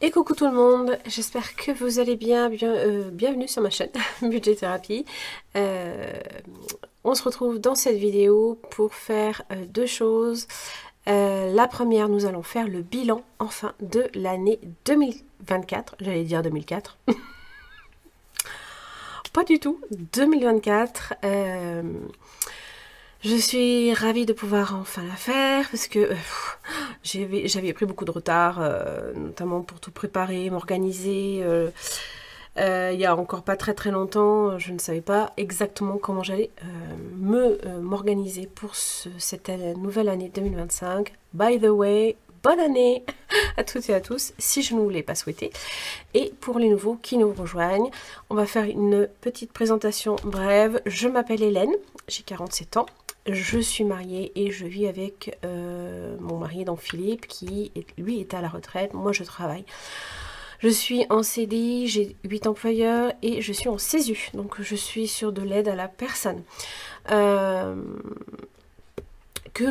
Et coucou tout le monde, j'espère que vous allez bien, bienvenue sur ma chaîne Budget Thérapie. On se retrouve dans cette vidéo pour faire deux choses. La première, nous allons faire le bilan enfin de l'année 2024, j'allais dire 2004. Pas du tout, 2024. Je suis ravie de pouvoir enfin la faire parce que j'avais pris beaucoup de retard, notamment pour tout préparer, m'organiser. Il y a encore pas très longtemps, je ne savais pas exactement comment j'allais m'organiser pour cette nouvelle année 2025. By the way, bonne année à toutes et à tous, si je ne vous l'ai pas souhaité. Et pour les nouveaux qui nous rejoignent, on va faire une petite présentation brève. Je m'appelle Hélène, j'ai 47 ans. Je suis mariée et je vis avec mon mari, donc Philippe, qui lui est à la retraite. Moi, je travaille. Je suis en CDI, j'ai 8 employeurs et je suis en CESU. Donc, je suis sur de l'aide à la personne. Que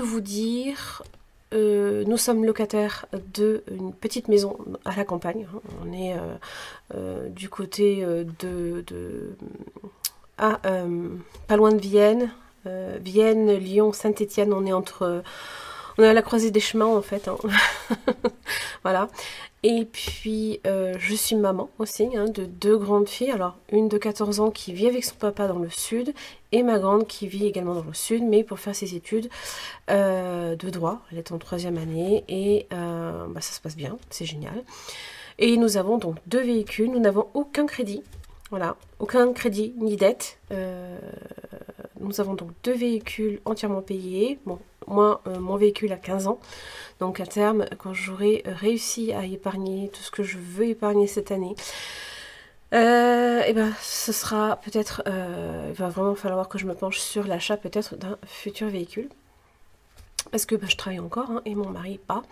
vous dire? Nous sommes locataires d'une petite maison à la campagne. On est du côté pas loin de Vienne. Vienne, Lyon, Saint-Étienne, on est à la croisée des chemins en fait. Voilà. Et puis je suis maman aussi de deux grandes filles. Alors une de 14 ans qui vit avec son papa dans le sud et ma grande qui vit également dans le sud, mais pour faire ses études de droit. Elle est en 3e année et ça se passe bien, c'est génial. Et nous avons donc deux véhicules, nous n'avons aucun crédit. Voilà, aucun crédit ni dette. Nous avons donc deux véhicules entièrement payés. Bon, moi, mon véhicule a 15 ans. Donc à terme, quand j'aurai réussi à épargner tout ce que je veux épargner cette année, ce sera peut-être... il va vraiment falloir que je me penche sur l'achat peut-être d'un futur véhicule. Parce que je travaille encore et mon mari pas.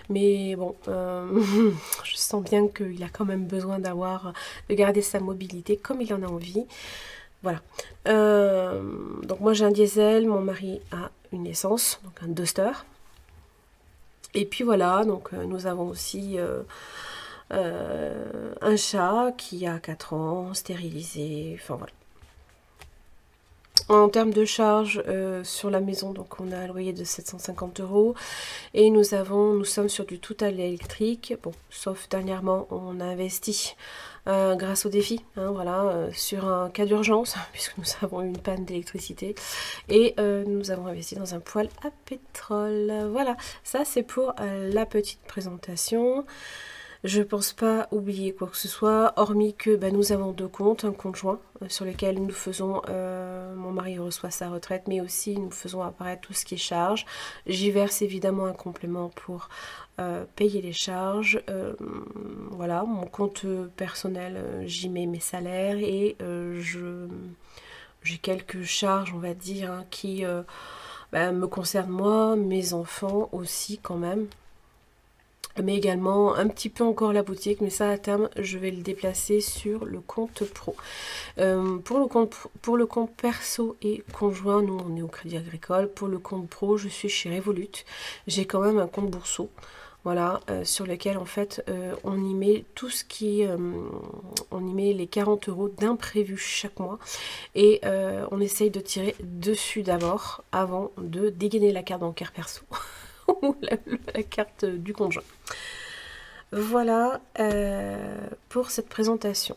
Mais bon, je sens bien qu'il a quand même besoin de garder sa mobilité comme il en a envie. Voilà. Donc moi j'ai un diesel, mon mari a une essence, donc un Duster. Et puis voilà, donc nous avons aussi un chat qui a 4 ans, stérilisé, enfin voilà. En termes de charges sur la maison, donc on a un loyer de 750 € et nous sommes sur du tout à l'électrique. Bon, sauf dernièrement, on a investi grâce au défi, voilà, sur un cas d'urgence puisque nous avons eu une panne d'électricité et nous avons investi dans un poêle à pétrole. Voilà, ça c'est pour la petite présentation. Je pense pas oublier quoi que ce soit, hormis que nous avons deux comptes, un compte joint sur lequel nous faisons, mon mari reçoit sa retraite, mais aussi nous faisons apparaître tout ce qui est charges. J'y verse évidemment un complément pour payer les charges. Voilà, mon compte personnel, j'y mets mes salaires et j'ai quelques charges, on va dire, qui me concernent moi, mes enfants aussi quand même. Mais également un petit peu encore la boutique, mais ça à terme je vais le déplacer sur le compte pro. Pour le compte perso et conjoint, nous on est au Crédit Agricole. Pour le compte pro, je suis chez Revolut. J'ai quand même un compte bourseau, voilà, sur lequel en fait on y met tout ce qui on y met les 40 € d'imprévu chaque mois et on essaye de tirer dessus d'abord avant de dégainer la carte bancaire perso. Ou la carte du conjoint. Voilà pour cette présentation.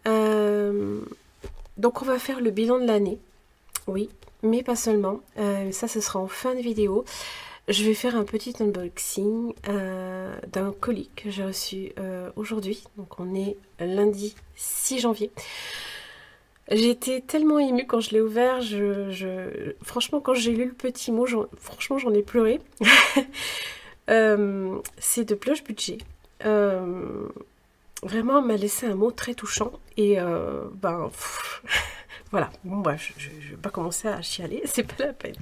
Donc on va faire le bilan de l'année, oui, mais pas seulement. Ça, ce sera en fin de vidéo. Je vais faire un petit unboxing d'un colis que j'ai reçu aujourd'hui. Donc on est lundi 6 janvier. J'ai été tellement émue quand je l'ai ouvert, franchement quand j'ai lu le petit mot, franchement j'en ai pleuré. C'est de Bloch Budget. Vraiment m'a laissé un mot très touchant et voilà, bon bref, je vais pas commencer à chialer, c'est pas la peine.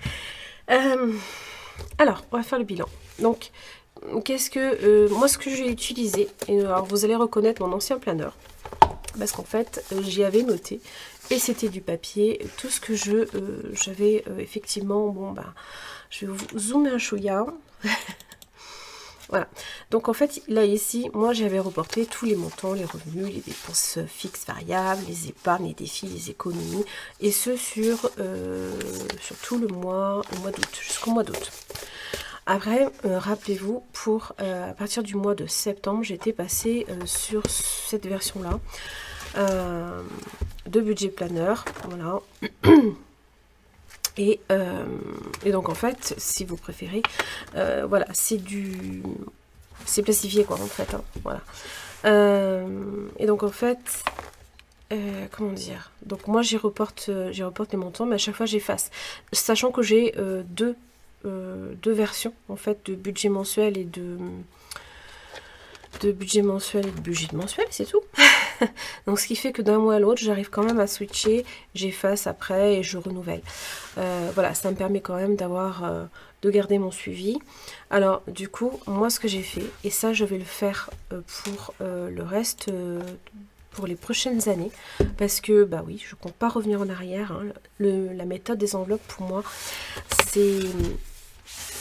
Alors, on va faire le bilan. Donc, qu'est-ce que moi ce que j'ai utilisé, et alors vous allez reconnaître mon ancien planeur. Parce qu'en fait, j'y avais noté, et c'était du papier, tout ce que j'avais effectivement, je vais vous zoomer un chouïa. Voilà. Donc en fait, là ici, moi j'avais reporté tous les montants, les revenus, les dépenses fixes, variables, les épargnes, les défis, les économies, et ce sur tout le mois d'août, jusqu'au mois d'août. Après, rappelez-vous, à partir du mois de septembre, j'étais passée sur cette version-là de budget planeur, voilà. Et donc en fait, si vous préférez, voilà, c'est plastifié quoi en fait, hein, voilà. Et donc en fait, comment dire, donc moi j'y reporte les montants, mais à chaque fois j'efface, sachant que j'ai deux versions en fait de budget mensuel et de budget mensuel et de budget mensuel, c'est tout. Donc ce qui fait que d'un mois à l'autre, j'arrive quand même à switcher, j'efface après et je renouvelle. Voilà, ça me permet quand même de garder mon suivi. Alors du coup, moi ce que j'ai fait, et ça je vais le faire pour le reste, pour les prochaines années, parce que bah oui, je compte pas revenir en arrière, hein. La méthode des enveloppes pour moi,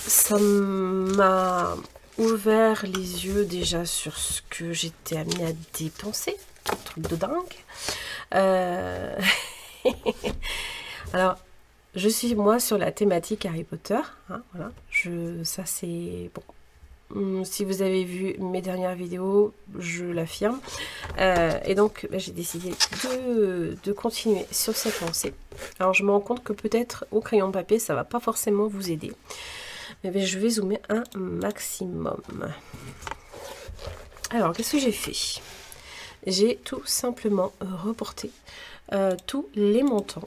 ça m'a ouvert les yeux déjà sur ce que j'étais amenée à dépenser. Un truc de dingue. Alors, je suis moi sur la thématique Harry Potter. Hein, voilà. Ça c'est bon. Si vous avez vu mes dernières vidéos, je l'affirme. Et donc, j'ai décidé de continuer sur cette lancée. Alors, je me rends compte que peut-être au crayon papier, ça va pas forcément vous aider. Mais je vais zoomer un maximum. Alors, qu'est-ce que j'ai fait? J'ai tout simplement reporté tous les montants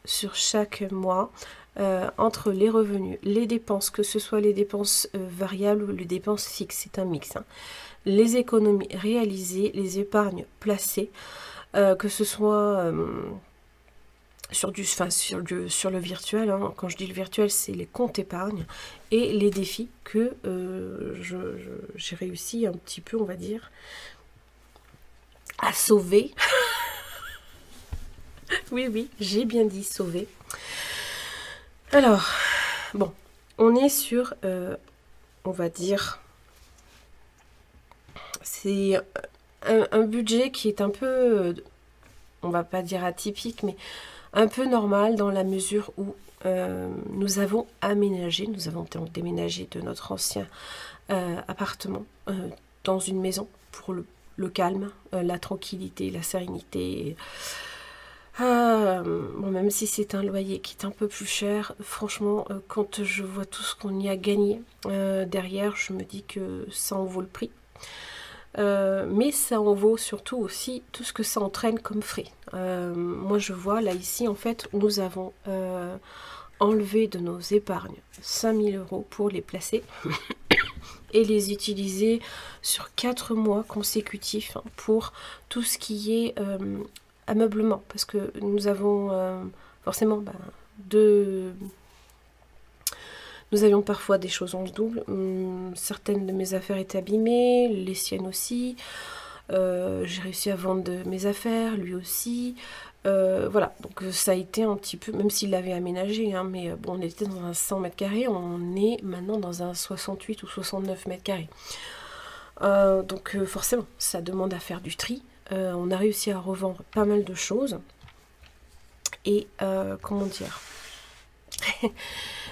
sur chaque mois entre les revenus, les dépenses, que ce soit les dépenses variables ou les dépenses fixes, c'est un mix, hein, les économies réalisées, les épargnes placées, que ce soit sur le virtuel, hein. Quand je dis le virtuel, c'est les comptes épargne et les défis que j'ai réussi un petit peu, on va dire, à sauver. Oui, j'ai bien dit sauver. Alors, bon, on est sur, on va dire, c'est un budget qui est un peu, on va pas dire atypique, mais un peu normal dans la mesure où nous avons déménagé de notre ancien appartement dans une maison pour le calme, la tranquillité, la sérénité. Bon, même si c'est un loyer qui est un peu plus cher, franchement, quand je vois tout ce qu'on y a gagné derrière, je me dis que ça en vaut le prix. Mais ça en vaut surtout aussi tout ce que ça entraîne comme frais. Moi je vois là ici en fait nous avons enlevé de nos épargnes 5000 € pour les placer et les utiliser sur 4 mois consécutifs pour tout ce qui est ameublement, parce que nous avons forcément nous avions parfois des choses en double. Certaines de mes affaires étaient abîmées, les siennes aussi. J'ai réussi à vendre mes affaires, lui aussi. Voilà, donc ça a été un petit peu, même s'il l'avait aménagé, hein, mais bon, on était dans un 100 mètres carrés, on est maintenant dans un 68 ou 69 mètres carrés. Donc forcément, ça demande à faire du tri. On a réussi à revendre pas mal de choses. Et comment dire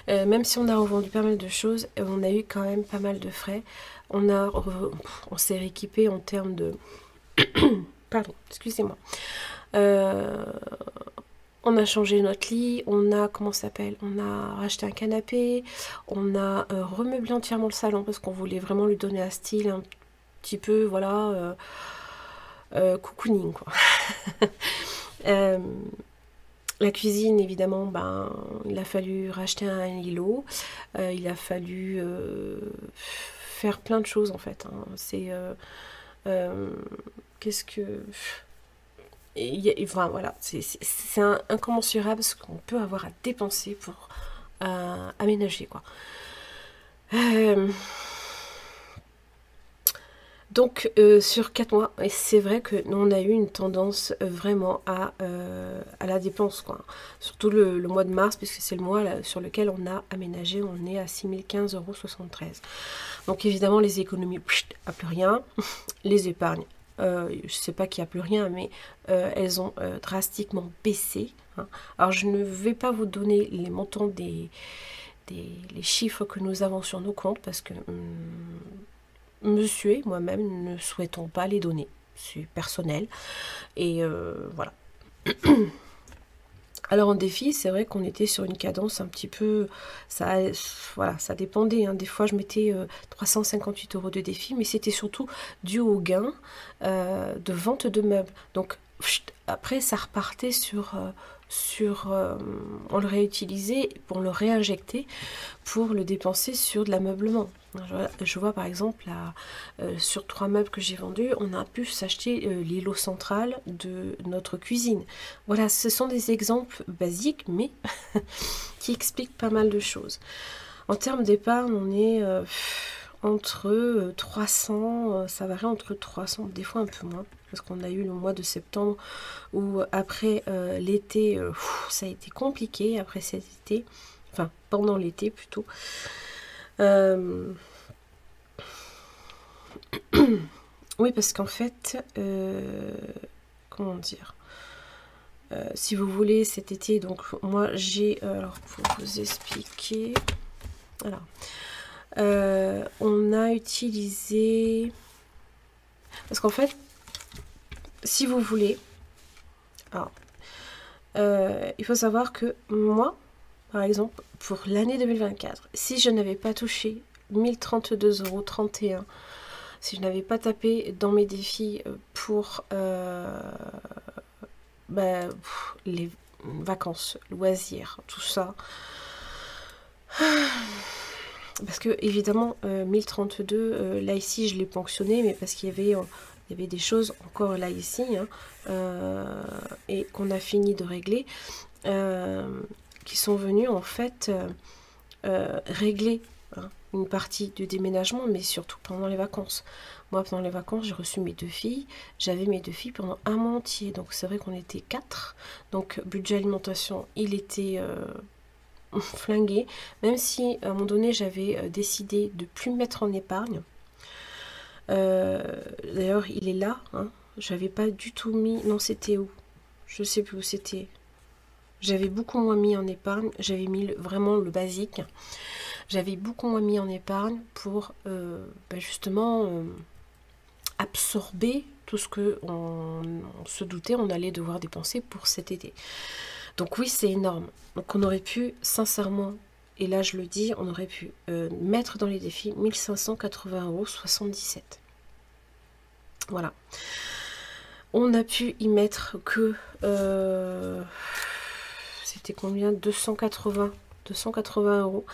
même si on a revendu pas mal de choses, on a eu quand même pas mal de frais. On s'est rééquipé en termes de... Pardon, excusez-moi. On a changé notre lit, on a, comment ça s'appelle, on a racheté un canapé, on a remeublé entièrement le salon parce qu'on voulait vraiment lui donner un style un petit peu, voilà, cocooning, quoi. La cuisine, évidemment, ben, il a fallu racheter un îlot, il a fallu faire plein de choses, en fait. Hein. C'est... qu'est-ce que... enfin, voilà, c'est incommensurable ce qu'on peut avoir à dépenser pour aménager, quoi. Donc sur 4 mois, et c'est vrai que nous on a eu une tendance vraiment à la dépense, quoi. Surtout le mois de mars, puisque c'est le mois là, sur lequel on a aménagé, on est à 6 015,73 €. Donc évidemment les économies, à plus rien. Les épargnes, je sais pas qu'il n'y a plus rien, mais elles ont drastiquement baissé, hein. Alors je ne vais pas vous donner les montants les chiffres que nous avons sur nos comptes, parce que monsieur et moi-même ne souhaitons pas les donner. C'est personnel. Et voilà. Alors en défi, c'est vrai qu'on était sur une cadence un petit peu... Voilà, ça dépendait, hein. Des fois, je mettais 358 € de défi, mais c'était surtout dû au gain de vente de meubles. Donc après, ça repartait on le réutilisait pour le réinjecter, pour le dépenser sur de l'ameublement. Je vois par exemple, sur 3 meubles que j'ai vendus, on a pu s'acheter l'îlot central de notre cuisine. Voilà, ce sont des exemples basiques, mais qui expliquent pas mal de choses. En termes d'épargne, on est entre 300, ça varie entre 300, des fois un peu moins, parce qu'on a eu le mois de septembre où après l'été, ça a été compliqué, après cet été, enfin pendant l'été plutôt. Oui, parce qu'en fait, comment dire, si vous voulez, cet été, donc moi j'ai, alors pour vous expliquer, voilà, on a utilisé, parce qu'en fait, si vous voulez, alors, il faut savoir que moi, par exemple, pour l'année 2024, si je n'avais pas touché 1032,31 €, si je n'avais pas tapé dans mes défis pour les vacances, loisirs, tout ça, parce que évidemment 1032, là ici je l'ai ponctionné, mais parce qu'il y avait des choses encore là ici, hein, et qu'on a fini de régler, qui sont venus en fait régler, hein, une partie du déménagement, mais surtout pendant les vacances. Moi, pendant les vacances, j'ai reçu mes 2 filles. J'avais mes 2 filles pendant un mois entier. Donc, c'est vrai qu'on était 4. Donc, budget alimentation, il était flingué. Même si, à un moment donné, j'avais décidé de plus mettre en épargne. D'ailleurs, il est là, hein. J'avais pas du tout mis... Non, c'était où? Je sais plus où c'était. J'avais beaucoup moins mis en épargne. J'avais mis vraiment le basique. J'avais beaucoup moins mis en épargne pour justement absorber tout ce que on se doutait on allait devoir dépenser pour cet été. Donc oui, c'est énorme. Donc on aurait pu, sincèrement, et là je le dis, on aurait pu mettre dans les défis 1580,77 €. Voilà. On a pu y mettre que... c'était combien? 280 €,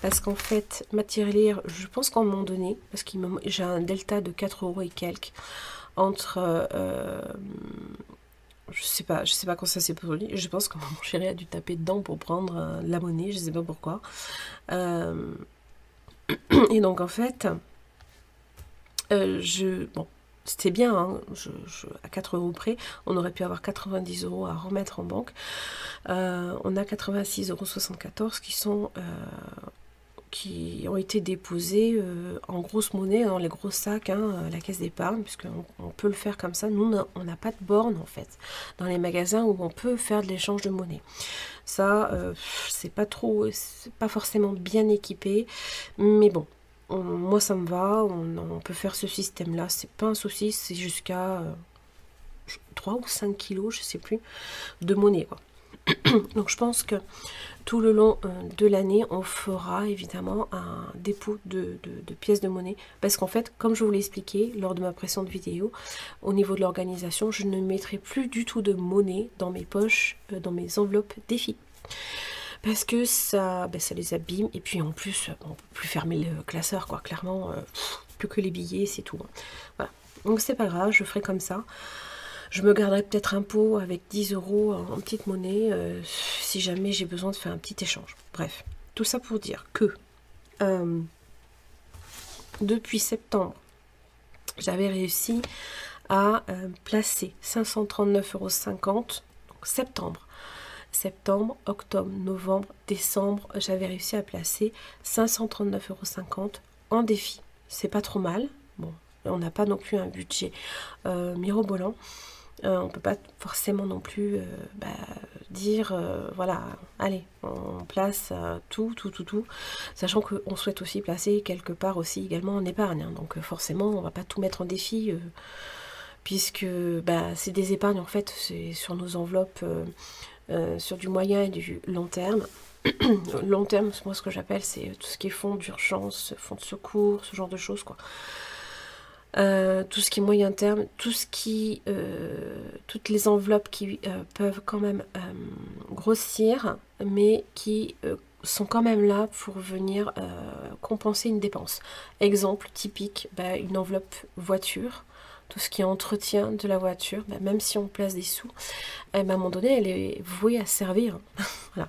parce qu'en fait, matériel, je pense qu'à un moment donné, parce que j'ai un delta de 4 € et quelques entre... je sais pas quand ça s'est produit. Je pense que mon chéri a dû taper dedans pour prendre la monnaie, je sais pas pourquoi. Et donc en fait, bon, c'était bien, hein, à 4 € près, on aurait pu avoir 90 € à remettre en banque. On a 86,74 € qui ont été déposés en grosse monnaie dans les gros sacs, hein, la caisse d'épargne, puisqu'on peut le faire comme ça. Nous, on n'a pas de borne en fait dans les magasins où on peut faire de l'échange de monnaie. Ça, c'est pas forcément bien équipé, mais bon. Moi ça me va, on peut faire ce système là, c'est pas un souci, c'est jusqu'à 3 ou 5 kilos, je sais plus, de monnaie quoi. Donc je pense que tout le long de l'année on fera évidemment un dépôt de pièces de monnaie, parce qu'en fait comme je vous l'ai expliqué lors de ma précédente vidéo, au niveau de l'organisation, je ne mettrai plus du tout de monnaie dans mes poches, dans mes enveloppes défis. Parce que ça les abîme, et puis en plus on peut plus fermer le classeur quoi, clairement, plus que les billets, c'est tout, hein. Voilà, donc c'est pas grave, je ferai comme ça. Je me garderai peut-être un pot avec 10 € en petite monnaie si jamais j'ai besoin de faire un petit échange. Bref, tout ça pour dire que depuis septembre, j'avais réussi à placer 539,50 €, donc septembre, octobre, novembre, décembre, j'avais réussi à placer 539,50 € en défi. C'est pas trop mal. Bon, on n'a pas non plus un budget mirobolant. On peut pas forcément non plus dire voilà, allez, on place tout, sachant qu'on souhaite aussi placer quelque part aussi également en épargne, hein. Donc forcément on va pas tout mettre en défi puisque c'est des épargnes en fait, c'est sur nos enveloppes sur du moyen et du long terme. Long terme, moi ce que j'appelle c'est tout ce qui est fonds d'urgence, fonds de secours, ce genre de choses quoi. Tout ce qui est moyen terme, toutes les enveloppes qui peuvent quand même grossir, mais qui sont quand même là pour venir compenser une dépense. Exemple typique, une enveloppe voiture, tout ce qui est entretien de la voiture, même si on place des sous, à un moment donné, elle est vouée à servir. Voilà.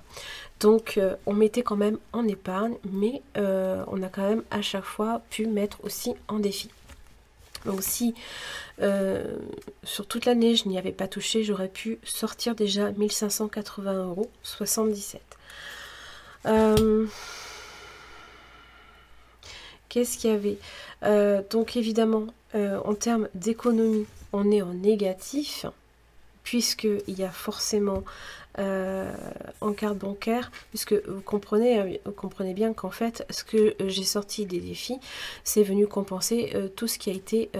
Donc on mettait quand même en épargne, mais on a quand même à chaque fois pu mettre aussi en défi. Donc si sur toute l'année je n'y avais pas touché, j'aurais pu sortir déjà 1580,77 €. Qu'est-ce qu'il y avait donc évidemment, en termes d'économie, on est en négatif, puisqu'il y a forcément en carte bancaire, puisque vous comprenez bien qu'en fait, ce que j'ai sorti des défis, c'est venu compenser tout ce qui a été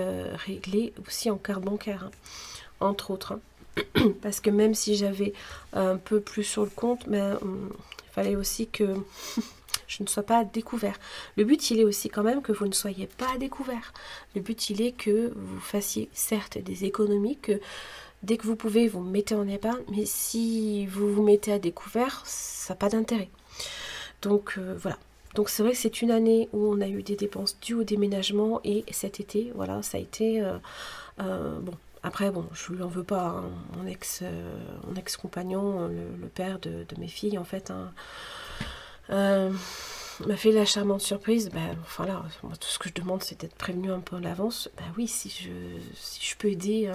réglé aussi en carte bancaire, hein, entre autres. Hein. Parce que même si j'avais un peu plus sur le compte, il fallait aussi que je ne sois pas à découvert. Le but, il est aussi quand même que vous ne soyez pas à découvert. Le but, il est que vous fassiez certes des économies, que dès que vous pouvez, vous mettez en épargne, mais si vous vous mettez à découvert, ça n'a pas d'intérêt. Donc voilà. Donc c'est vrai que c'est une année où on a eu des dépenses dues au déménagement, et cet été, voilà, ça a été bon. Après, bon, je ne lui en veux pas, hein, mon ex-compagnon, le père de mes filles, en fait, hein, m'a fait la charmante surprise. Voilà, moi, tout ce que je demande, c'est d'être prévenu un peu à l'avance. Oui, si je peux aider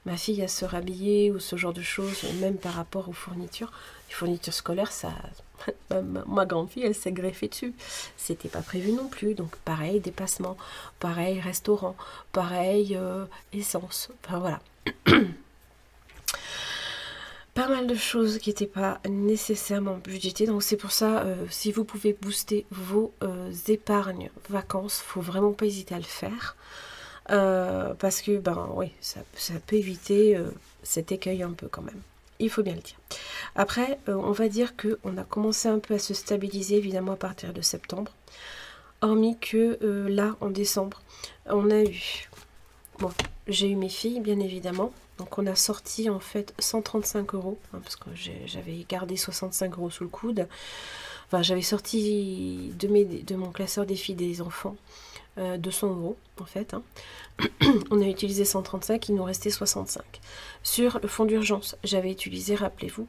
ma fille à se rhabiller ou ce genre de choses, même par rapport aux fournitures. Les fournitures scolaires, ça, ma grande fille, elle s'est greffée dessus. C'était pas prévu non plus. Donc pareil, dépassement, pareil, restaurant, pareil, essence. Enfin voilà. Pas mal de choses qui n'étaient pas nécessairement budgétées. Donc c'est pour ça, si vous pouvez booster vos épargnes vacances, faut vraiment pas hésiter à le faire. Parce que, oui, ça peut éviter cet écueil un peu quand même. Il faut bien le dire. Après, on va dire qu'on a commencé un peu à se stabiliser, évidemment, à partir de septembre. Hormis que là, en décembre, on a eu... Bon, j'ai eu mes filles, bien évidemment. Donc on a sorti en fait 135 €, hein, parce que j'avais gardé 65 € sous le coude. Enfin, j'avais sorti de mon classeur des filles des enfants 200 € en fait. Hein. On a utilisé 135, il nous restait 65. Sur le fonds d'urgence, j'avais utilisé, rappelez-vous,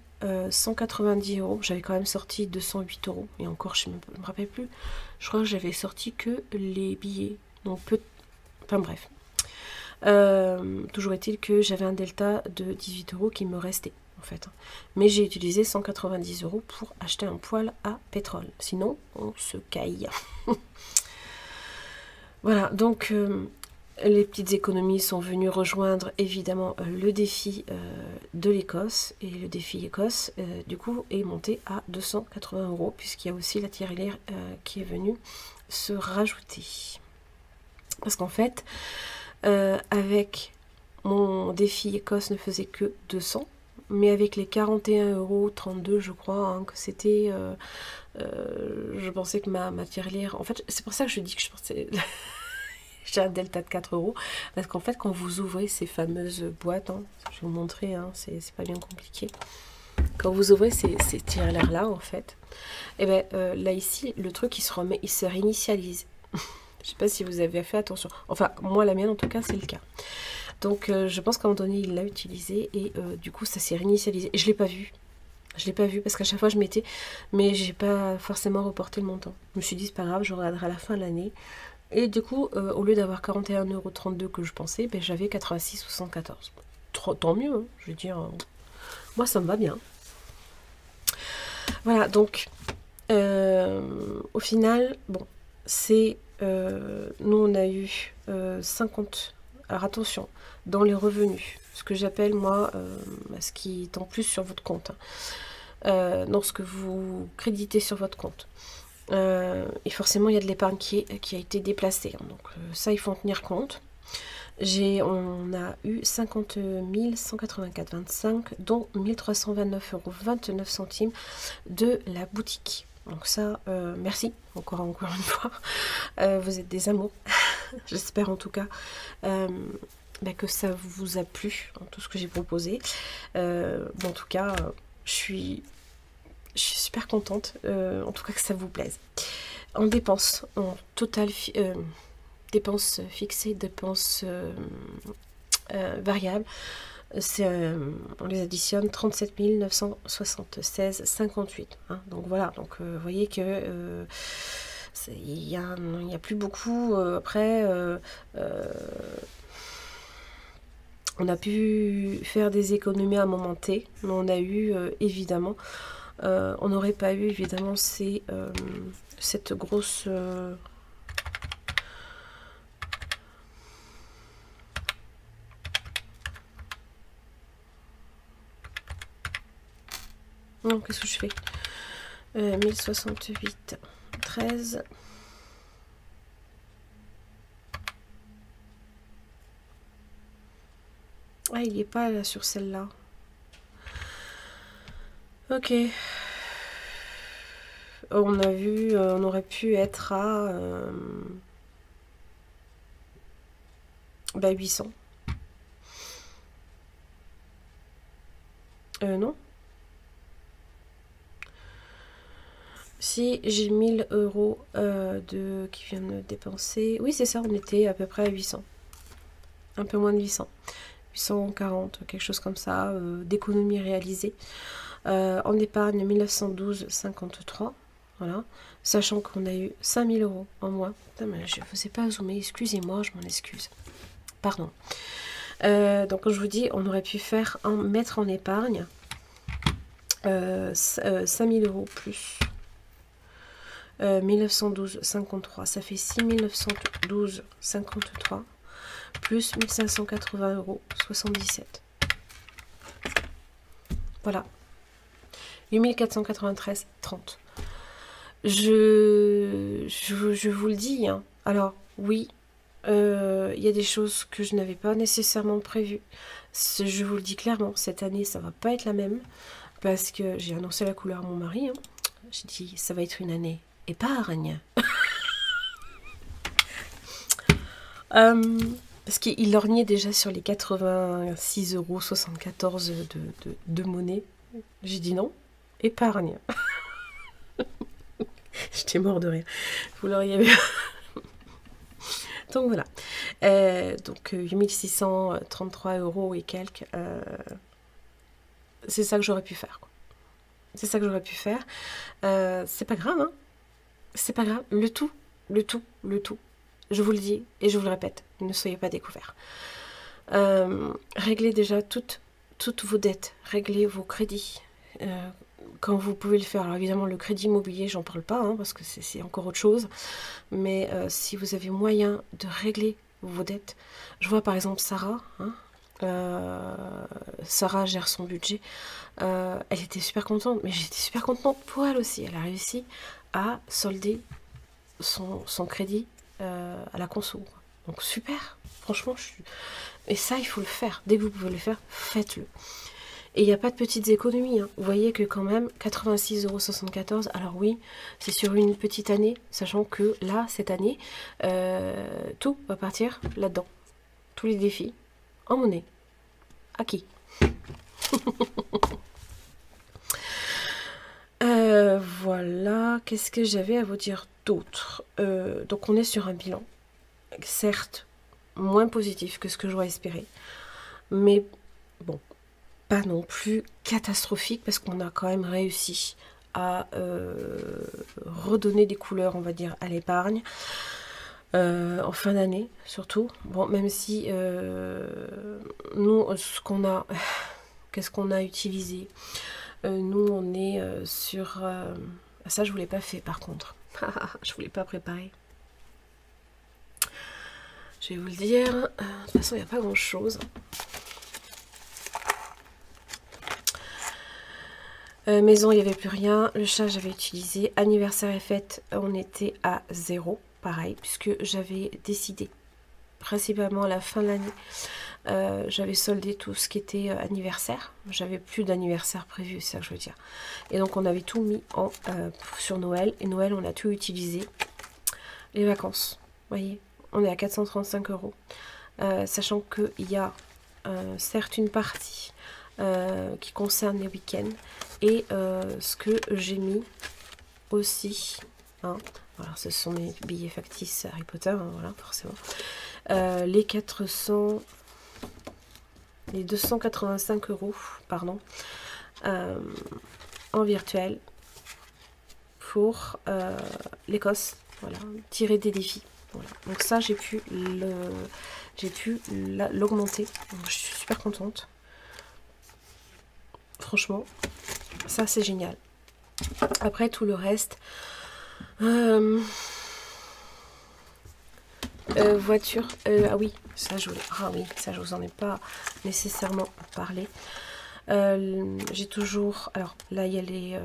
190 €. J'avais quand même sorti 208 €. Et encore, je ne me rappelle plus. Je crois que j'avais sorti que les billets. Donc enfin bref. Toujours est-il que j'avais un delta de 18 € qui me restait en fait. Mais j'ai utilisé 190 € pour acheter un poêle à pétrole. Sinon, on se caille. Voilà, donc les petites économies sont venues rejoindre évidemment le défi de l'Écosse. Et le défi Écosse, du coup, est monté à 280 €, puisqu'il y a aussi la tirelire qui est venue se rajouter. Parce qu'en fait... avec mon défi Écosse ne faisait que 200, mais avec les 41,32 € je crois, hein, que c'était je pensais que ma tirelire, en fait c'est pour ça que je dis que je pensais j'ai un delta de 4 €, parce qu'en fait quand vous ouvrez ces fameuses boîtes, hein, je vais vous montrer, hein, c'est pas bien compliqué, quand vous ouvrez ces tirelires là en fait, et là ici le truc il se réinitialise. Je sais pas si vous avez fait attention. Enfin, moi, la mienne, en tout cas, c'est le cas. Donc, je pense qu'à un moment donné, il l'a utilisé. Et du coup, ça s'est réinitialisé. Et je ne l'ai pas vu. Je ne l'ai pas vu parce qu'à chaque fois, je mettais. Mais j'ai pas forcément reporté le montant. Je me suis dit, c'est pas grave, je regarderai à la fin de l'année. Et du coup, au lieu d'avoir 41,32 € que je pensais, ben, j'avais 86,74 €. Tant mieux, hein, je veux dire, moi ça me va bien. Voilà, donc au final, bon, c'est nous on a eu 50. Alors attention, dans les revenus, ce que j'appelle moi, ce qui est en plus sur votre compte, hein, dans ce que vous créditez sur votre compte. Et forcément, il y a de l'épargne qui a été déplacée, hein, donc ça, il faut en tenir compte. On a eu 50 184,25 €, dont 1329,29 € de la boutique. Donc ça, merci, encore une fois. Vous êtes des amours. J'espère en tout cas que ça vous a plu, hein, tout ce que j'ai proposé. Bon, en tout cas, je suis super contente, en tout cas que ça vous plaise. En dépenses, en total, dépenses fixées, dépenses variables, on les additionne 37 976,58 €. Hein, donc voilà, donc vous voyez que il n'y a plus beaucoup. Après, on a pu faire des économies à un moment T, mais on a eu évidemment, on n'aurait pas eu évidemment cette grosse... Non, qu'est-ce que je fais 1068, 13. Ah, il n'est pas là sur celle-là. Ok. On a vu, on aurait pu être à 800. Non. Si j'ai 1000 € qui viennent de dépenser. Oui, c'est ça, on était à peu près à 800. Un peu moins de 800. 840, quelque chose comme ça, d'économies réalisées. En épargne, 1912,53. Voilà. Sachant qu'on a eu 5000 € en moins. Putain, mais je ne vous ai pas zoomé, excusez-moi, je m'en excuse. Pardon. Donc, comme je vous dis, on aurait pu mettre en épargne 5000 € plus 1912,53, ça fait 6912,53 plus 1580,77 €. Voilà. 8493,30. Je vous le dis, hein. Alors, oui, il y a des choses que je n'avais pas nécessairement prévues. Je vous le dis clairement, cette année, ça va pas être la même. Parce que j'ai annoncé la couleur à mon mari. Hein. J'ai dit, ça va être une année épargne. Parce qu'il lorgnait déjà sur les 86,74 € de monnaie. J'ai dit non, épargne. J'étais mort de rire. Vous l'auriez vu. Donc voilà. Donc 8633 € et quelques. C'est ça que j'aurais pu faire. C'est ça que j'aurais pu faire. C'est pas grave, hein. C'est pas grave. Le tout. Je vous le dis et je vous le répète. Ne soyez pas découverts. Réglez déjà toutes vos dettes. Réglez vos crédits. Quand vous pouvez le faire. Alors évidemment, le crédit immobilier, j'en parle pas, hein, parce que c'est encore autre chose. Mais si vous avez moyen de régler vos dettes, je vois par exemple Sarah, hein, Sarah gère son budget. Elle était super contente, mais j'étais super contente pour elle aussi. Elle a réussi à solder son crédit à la conso. Donc super, franchement. Et ça, il faut le faire. Dès que vous pouvez le faire, faites-le. Et il n'y a pas de petites économies. Hein. Vous voyez que quand même, 86,74 €. Alors oui, c'est sur une petite année, sachant que là, cette année, tout va partir là-dedans. Tous les défis en monnaie. Acquis. Voilà, qu'est-ce que j'avais à vous dire d'autre? Donc on est sur un bilan, certes, moins positif que ce que j'aurais espéré, mais bon, pas non plus catastrophique, parce qu'on a quand même réussi à redonner des couleurs, on va dire, à l'épargne. en fin d'année surtout. Bon, même si nous, ce qu'on a, qu'est-ce qu'on a utilisé, nous on est sur... ça je vous l'ai pas fait par contre, je vous l'ai pas préparé. Je vais vous le dire, de toute façon il n'y a pas grand chose. Maison, il n'y avait plus rien. Le chat, j'avais utilisé. Anniversaire et fête, on était à 0. Pareil, puisque j'avais décidé, principalement à la fin de l'année, j'avais soldé tout ce qui était anniversaire. J'avais plus d'anniversaire prévu, c'est ça que je veux dire. Et donc, on avait tout mis sur Noël. Et Noël, on a tout utilisé. Les vacances, vous voyez, on est à 435 €. Sachant qu'il y a certes une partie qui concerne les week-ends et ce que j'ai mis aussi, hein, voilà, ce sont mes billets factices Harry Potter, hein, voilà, forcément, les 285 €, pardon, en virtuel pour l'Écosse, voilà, tirer des défis, voilà. Donc ça j'ai pu l'augmenter, je suis super contente. Franchement, ça c'est génial. Après tout le reste, voiture, ah oui, ça je vous en ai pas nécessairement parlé. J'ai toujours, alors là il y a les,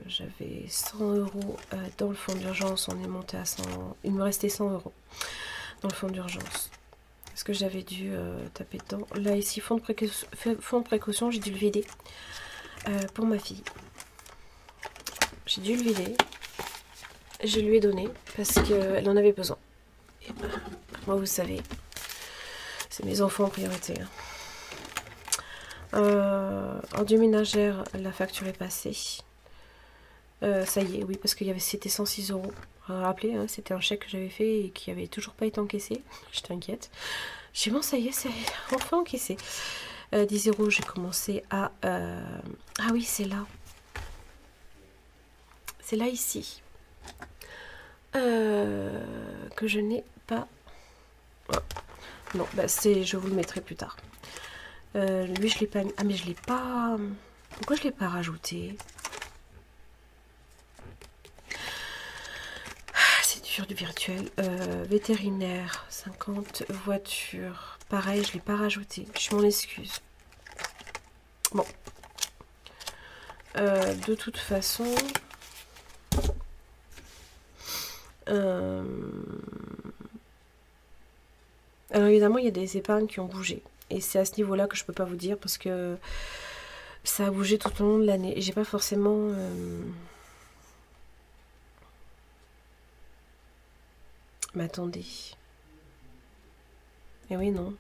j'avais 100 € dans le fonds d'urgence, on est monté à 100, il me restait 100 € dans le fonds d'urgence. Est-ce que j'avais dû taper dedans? Là, ici, fonds de précaution, j'ai dû le vider pour ma fille. J'ai dû le vider. Je lui ai donné parce qu'elle en avait besoin. Et moi, vous savez, c'est mes enfants en priorité. Ordures ménagères, la facture est passée. Ça y est, oui, parce qu'il y avait, c'était 106 €. Rappelez, hein, c'était un chèque que j'avais fait et qui avait toujours pas été encaissé. J'étais inquiète. J'ai dit bon, ça y est, c'est enfin encaissé. 10 €, j'ai commencé à... Ah oui, c'est là. C'est là, ici. Que je n'ai pas... Oh. Non, bah je vous le mettrai plus tard. Lui, je l'ai pas mis. Ah, mais je l'ai pas... Pourquoi je l'ai pas rajouté? Du virtuel, vétérinaire 50, voiture pareil, je l'ai pas rajouté, je m'en excuse. Bon, de toute façon, alors évidemment il y a des épargnes qui ont bougé et c'est à ce niveau là que je peux pas vous dire parce que ça a bougé tout au long de l'année et j'ai pas forcément mais attendez. Et oui, non.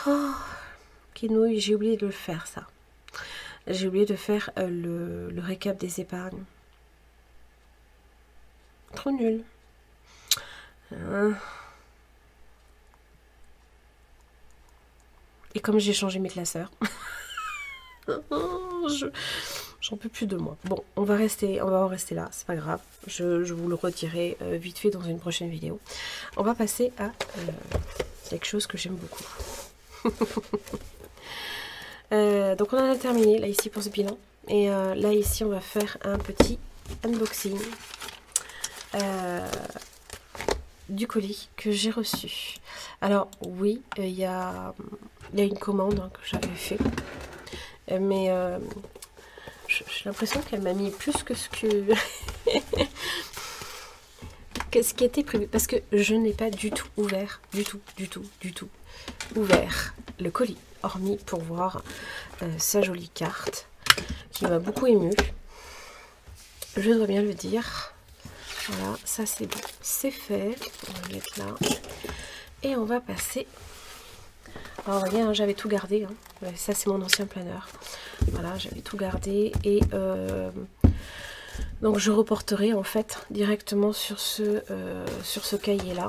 Oh, Kinouille, j'ai oublié de le faire, ça. J'ai oublié de faire le récap des épargnes. Trop nul. Et comme j'ai changé mes classeurs, j'en peux plus de moi. Bon, on va en rester là, c'est pas grave. Je vous le retirerai vite fait dans une prochaine vidéo. On va passer à quelque chose que j'aime beaucoup. Donc on en a terminé là ici pour ce bilan. Et là ici on va faire un petit unboxing du colis que j'ai reçu. Alors oui, il y a une commande hein, que j'avais fait. Mais j'ai l'impression qu'elle m'a mis plus que ce que... que ce qui était prévu. Parce que je n'ai pas du tout ouvert, du tout ouvert le colis. Hormis pour voir sa jolie carte qui m'a beaucoup émue. Je dois bien le dire. Voilà, ça c'est bon. C'est fait. On va le mettre là. Et on va passer... Alors vous voyez, hein, j'avais tout gardé. Hein. Ça c'est mon ancien planeur. Voilà, j'avais tout gardé. Et donc je reporterai en fait directement sur ce cahier-là.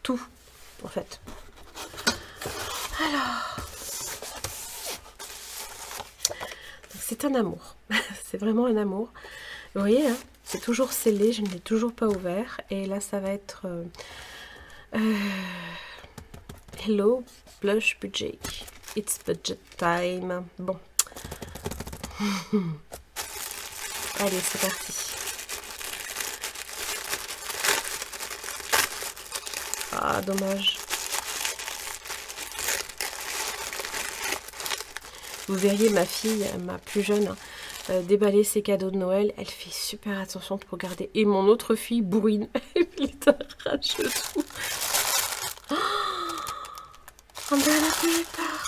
Tout, en fait. Alors... c'est un amour. C'est vraiment un amour. Vous voyez, hein, c'est toujours scellé, je ne l'ai toujours pas ouvert. Et là, ça va être Hello Blush Budget. It's budget time. Bon. Allez, c'est parti. Ah, dommage. Vous verriez ma fille, ma plus jeune, déballer ses cadeaux de Noël. Elle fait super attention pour garder. Et mon autre fille bourrine. Elle t'arrache tout. Oh, mais elle a payé tard.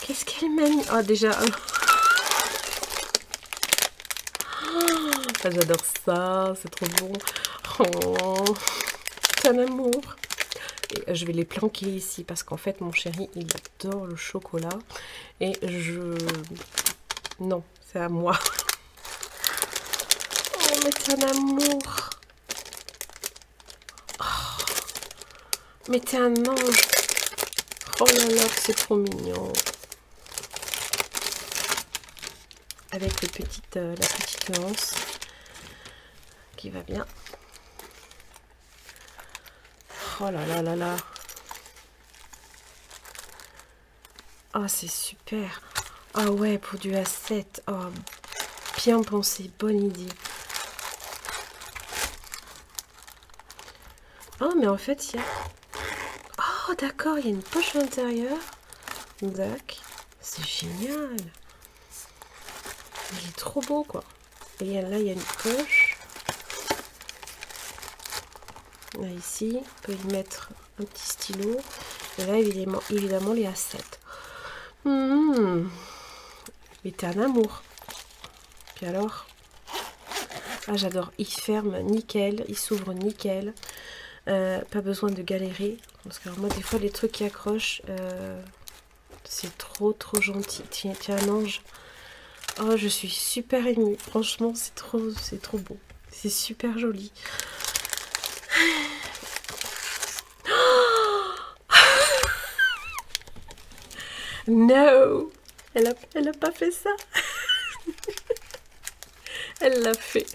Qu'est-ce qu'elle m'a mis? Oh, déjà. Ah, j'adore ça. C'est trop bon. Oh, c'est un amour. Et je vais les planquer ici parce qu'en fait, mon chéri, il adore le chocolat. Et je... Non, c'est à moi. Oh, mais c'est un amour. Oh, mais t'es un ange. Oh là là, c'est trop mignon. Avec la petite nuance qui va bien. Oh là là là là. Oh, c'est super. Ah ouais, pour du A7. Oh, bien pensé, bonne idée. Oh, mais en fait, il y a... Oh, d'accord, il y a une poche à l'intérieur. D'accord. C'est génial. Il est trop beau, quoi. Et là, il y a une poche. Là, ici, on peut y mettre un petit stylo. Et là, évidemment les A7. Mais t'es un amour. Puis alors... Ah, j'adore. Il ferme nickel. Il s'ouvre nickel. Pas besoin de galérer. Parce que alors, moi, des fois, les trucs qui accrochent, c'est trop gentil. Tiens, un ange. Oh, je suis super émue. Franchement, c'est trop beau. C'est super joli. No, elle a pas fait ça. Elle l'a fait.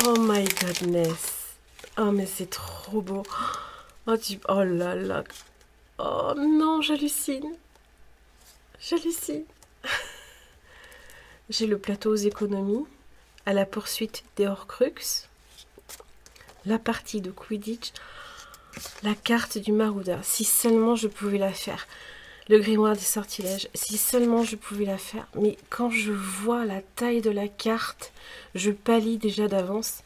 Oh my goodness. Oh, mais c'est trop beau. Oh, oh là là. Oh non, j'hallucine. J'hallucine. J'ai le plateau aux économies, à la poursuite des Horcruxes, la partie de Quidditch, la carte du maraudeur. Si seulement je pouvais la faire. Le grimoire des sortilèges, si seulement je pouvais la faire. Mais quand je vois la taille de la carte, je pâlis déjà d'avance.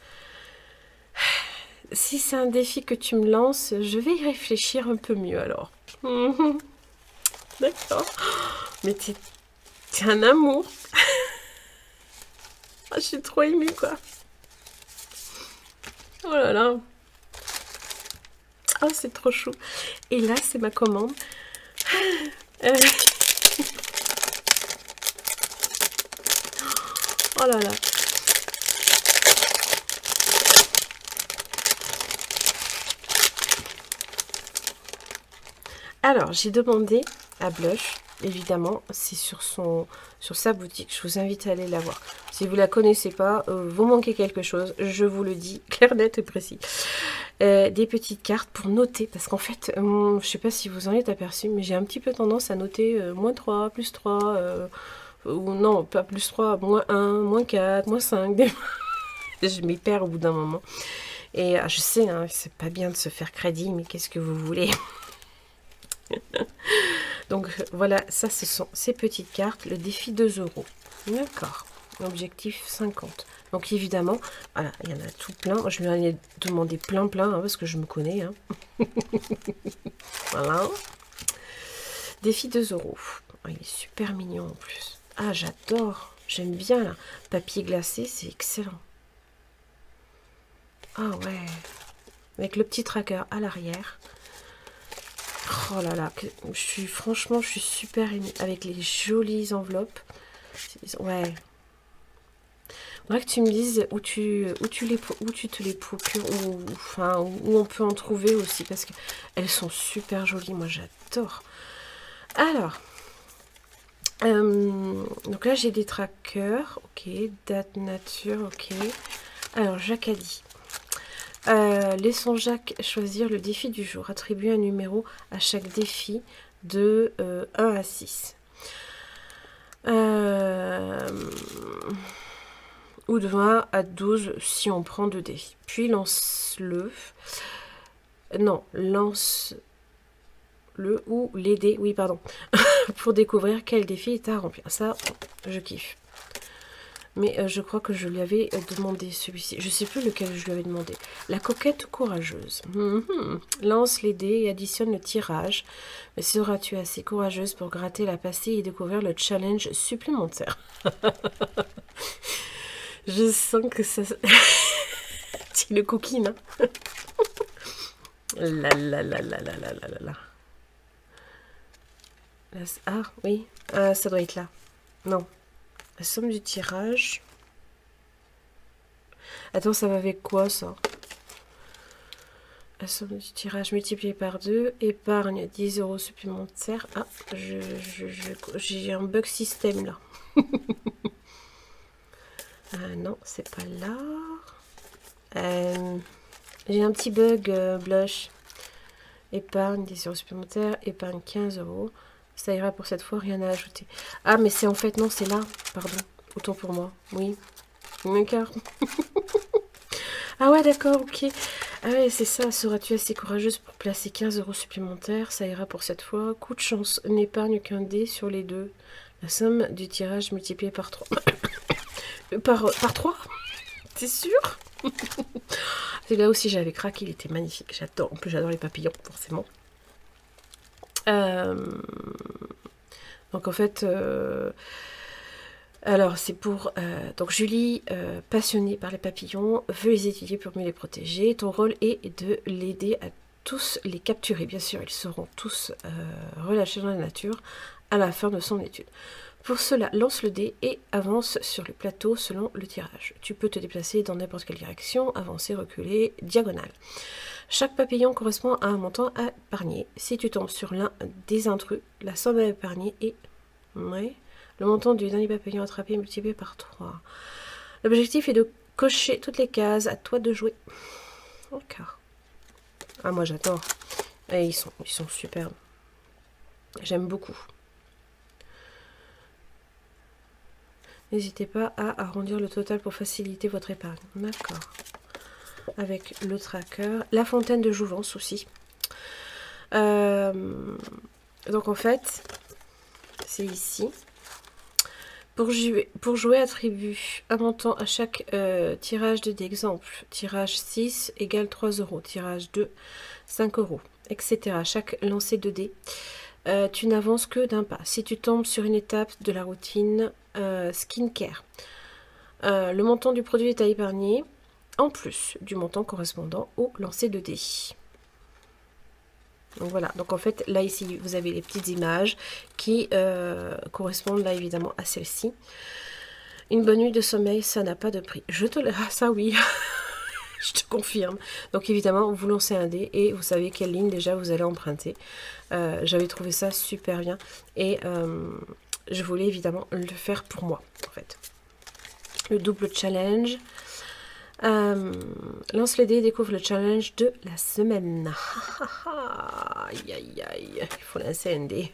Si c'est un défi que tu me lances, je vais y réfléchir un peu mieux alors. D'accord. Mais t'es un amour. Je suis trop émue, quoi. Oh là là. Oh, c'est trop chou. Et là, c'est ma commande. Oh là là. Alors, j'ai demandé à Blush, évidemment, c'est sur sa boutique. Je vous invite à aller la voir. Si vous la connaissez pas, vous manquez quelque chose, je vous le dis, clair, net et précis. Des petites cartes pour noter, parce qu'en fait, je sais pas si vous en êtes aperçu, mais j'ai un petit peu tendance à noter -3, +3, ou non, pas +3, -1, -4, -5. Je m'y perds au bout d'un moment. Et je sais, hein, c'est pas bien de se faire crédit, mais qu'est-ce que vous voulez? Donc voilà, ça ce sont ces petites cartes, le défi 2 €. D'accord, objectif 50. Donc évidemment, voilà, il y en a tout plein. Je lui en ai demandé plein, hein, parce que je me connais. Hein. Voilà. Défi 2 €. Oh, il est super mignon en plus. Ah, j'adore. J'aime bien là. Papier glacé, c'est excellent. Ah ouais. Avec le petit tracker à l'arrière. Oh là là, franchement, je suis super émue avec les jolies enveloppes. Ouais. Faudrait que tu me dises où tu te les procures, ou enfin où on peut en trouver aussi, parce qu'elles sont super jolies, moi j'adore. Alors, donc là j'ai des trackers, ok, date nature, ok. Alors Jacques a dit, laissons Jacques choisir le défi du jour, attribuer un numéro à chaque défi de 1 à 6. Ou de 1 à 12 si on prend 2 dés. Puis lance-le. Non, lance-le ou les dés, oui pardon, pour découvrir quel défi est à remplir. Ça, je kiffe. Mais je crois que je lui avais demandé celui-ci. Je ne sais plus lequel je lui avais demandé. La coquette courageuse. Lance les dés et additionne le tirage. Mais seras-tu assez courageuse pour gratter la pastille et découvrir le challenge supplémentaire? Je sens que ça... C'est le coquine, hein. La la la la la la la la. Ah, oui. Ah, ça doit être là. Non. La somme du tirage. Attends, ça va avec quoi, ça? La somme du tirage multipliée par 2. Épargne 10 € supplémentaires. Ah, j'ai un bug système, là. Non, c'est pas là. J'ai un petit bug blush. Épargne 10 € supplémentaires. Épargne 15 €. Ça ira pour cette fois, rien à ajouter. Ah, mais c'est en fait, non, c'est là. Pardon. Autant pour moi. Oui. D'accord. Ah ouais, d'accord, ok. Ah ouais, c'est ça. Seras-tu assez courageuse pour placer 15 € supplémentaires? Ça ira pour cette fois. Coup de chance. N'épargne qu'un dé sur les deux. La somme du tirage multipliée par 3. par 3? T'es sûr? C'est là aussi j'avais craqué, il était magnifique. J'adore. En plus, j'adore les papillons, forcément. Donc en fait, alors c'est pour... donc Julie, passionnée par les papillons, veut les étudier pour mieux les protéger. Ton rôle est de l'aider à tous les capturer. Bien sûr, ils seront tous relâchés dans la nature à la fin de son étude. Pour cela, lance le dé et avance sur le plateau selon le tirage. Tu peux te déplacer dans n'importe quelle direction, avancer, reculer, diagonale. Chaque papillon correspond à un montant à épargner. Si tu tombes sur l'un des intrus, la somme à épargner est le montant du dernier papillon attrapé multiplié par 3. L'objectif est de cocher toutes les cases. À toi de jouer. D'accord. Ah, moi j'adore. Et ils sont superbes. J'aime beaucoup. N'hésitez pas à arrondir le total pour faciliter votre épargne. D'accord. Avec le tracker. La fontaine de jouvence aussi. Donc en fait, c'est ici. Pour jouer, attribue un montant à chaque tirage de dés. Exemple, tirage 6 égale 3 €. Tirage 2, 5 €, etc. Chaque lancer de dés. Tu n'avances que d'un pas. Si tu tombes sur une étape de la routine skincare, le montant du produit est à épargner en plus du montant correspondant au lancer de dés. Donc voilà, donc en fait là ici vous avez les petites images qui correspondent là évidemment à celle-ci. Une bonne nuit de sommeil, ça n'a pas de prix. Je te le... Ah, ça oui. Je te confirme. Donc évidemment, vous lancez un dé et vous savez quelle ligne déjà vous allez emprunter. J'avais trouvé ça super bien et je voulais évidemment le faire pour moi en fait. Le double challenge. Lance les dés et découvre le challenge de la semaine. Aïe aïe aïe. Il faut lancer un dé.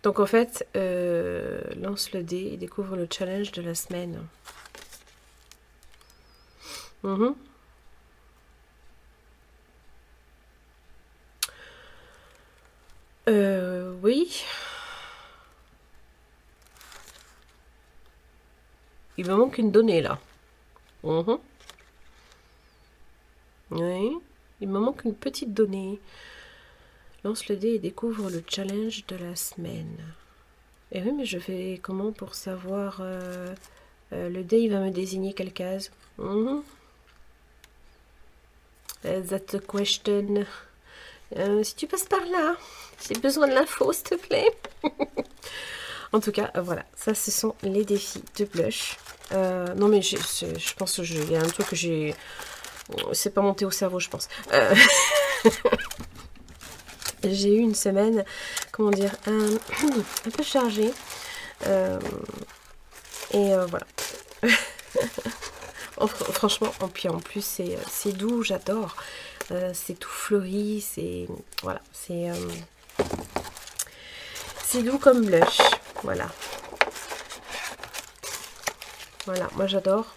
Donc en fait, lance le dé et découvre le challenge de la semaine. Oui. Il me manque une donnée là. Oui. Il me manque une petite donnée. Lance le dé et découvre le challenge de la semaine. Et oui, mais je fais comment pour savoir... le dé, il va me désigner quelle case? That's the question. Si tu passes par là, j'ai besoin de l'info, s'il te plaît. En tout cas, voilà, ça ce sont les défis de blush. Non mais je pense que il y a un truc que j'ai... C'est pas monté au cerveau, je pense. J'ai eu une semaine, comment dire, un peu chargée. Voilà. Franchement, puis en plus c'est doux, j'adore. C'est tout fleuri, c'est... Voilà, c'est doux comme blush. Voilà. Voilà, moi j'adore,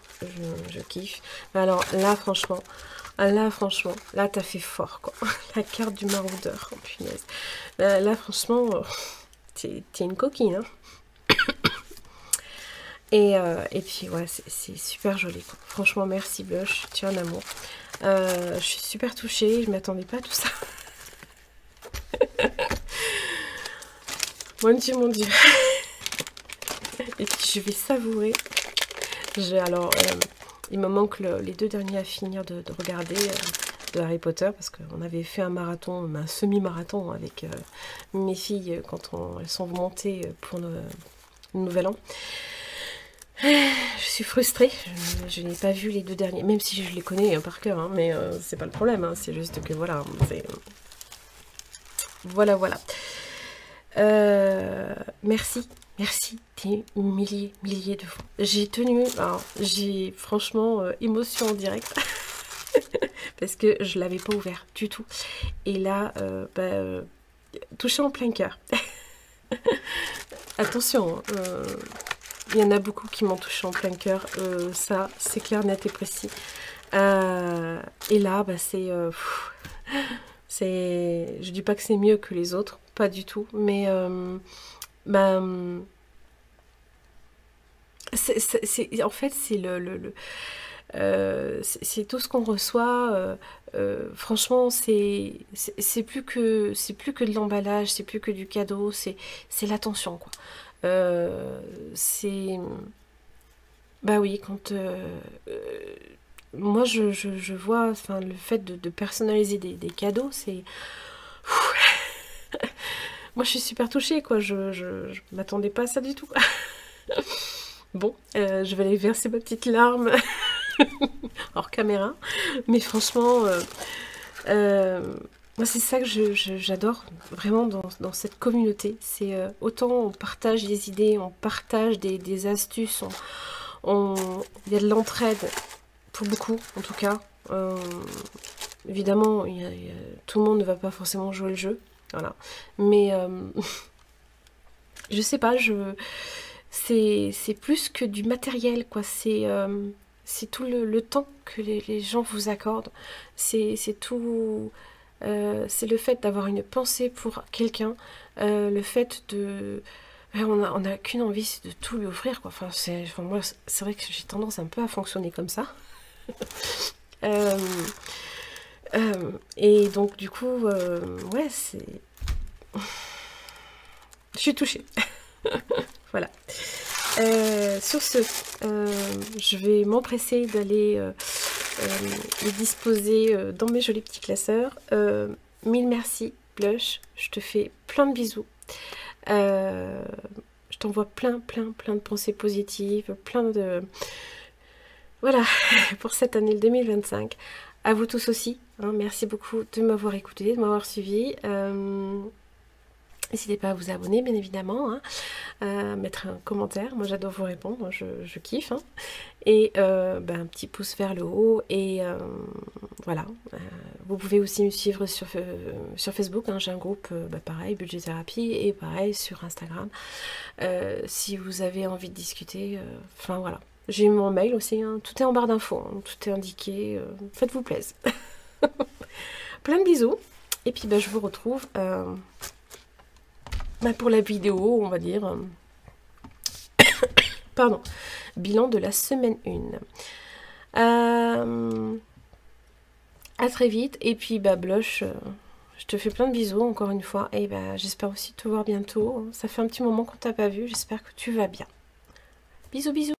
je kiffe. Mais alors là franchement, là t'as fait fort quoi. La carte du maraudeur, oh, punaise. Là franchement, t'es une coquine. Hein. Et puis ouais, c'est super joli quoi. Franchement merci blush, tu es un amour. Je suis super touchée, je m'attendais pas à tout ça. Mon Dieu, mon Dieu. Et puis je vais savourer. Alors, il me manque les 2 derniers à finir de regarder de Harry Potter, parce qu'on avait fait un marathon, un semi-marathon avec mes filles quand elles sont montées pour le nouvel an. Je suis frustrée, je n'ai pas vu les 2 derniers, même si je les connais par cœur, hein, mais c'est pas le problème, hein, c'est juste que voilà, voilà. Merci des milliers de fois. J'ai tenu, j'ai franchement émotion en direct parce que je l'avais pas ouvert du tout. Et là, touché en plein cœur. Attention, il y en a beaucoup qui m'ont touché en plein cœur. Ça, c'est clair, net et précis. Et là, je dis pas que c'est mieux que les autres, pas du tout, mais en fait c'est c'est tout ce qu'on reçoit. Franchement, c'est plus que de l'emballage, c'est plus que du cadeau, c'est l'attention quoi. C'est bah oui, quand moi je vois, enfin le fait de personnaliser des cadeaux, c'est moi je suis super touchée quoi, je m'attendais pas à ça du tout. Bon, je vais aller verser ma petite larme hors caméra, mais franchement moi c'est ça que j'adore vraiment dans cette communauté, c'est autant on partage des idées, on partage des astuces, il y a de l'entraide pour beaucoup en tout cas. Évidemment tout le monde ne va pas forcément jouer le jeu, voilà, mais je sais pas, c'est plus que du matériel quoi, c'est tout le temps que les gens vous accordent, c'est tout, c'est le fait d'avoir une pensée pour quelqu'un, le fait de... On n'a qu'une envie, c'est de tout lui offrir quoi. Enfin, moi c'est vrai que j'ai tendance un peu à fonctionner comme ça. Et donc du coup ouais, c'est... Je suis touchée. Voilà. Sur ce, je vais m'empresser d'aller les disposer dans mes jolis petits classeurs. Mille merci, Blush. Je te fais plein de bisous. Je t'envoie plein de pensées positives, plein de... Voilà, pour cette année 2025. À vous tous aussi. Hein, merci beaucoup de m'avoir écouté, de m'avoir suivi. N'hésitez pas à vous abonner, bien évidemment, hein, mettre un commentaire. Moi, j'adore vous répondre, je kiffe. Hein. Et un petit pouce vers le haut. Et voilà. Vous pouvez aussi me suivre sur Facebook. Hein, j'ai un groupe, pareil, Budget Thérapie. Et pareil, sur Instagram. Si vous avez envie de discuter, enfin voilà. J'ai mon mail aussi. Hein, tout est en barre d'infos. Hein, tout est indiqué. Faites-vous plaisir. Plein de bisous. Et puis, je vous retrouve... pour la vidéo, on va dire, pardon, bilan de la semaine 1. À très vite, et puis Blush, je te fais plein de bisous encore une fois, et j'espère aussi te voir bientôt. Ça fait un petit moment qu'on t'a pas vu, j'espère que tu vas bien. Bisous bisous.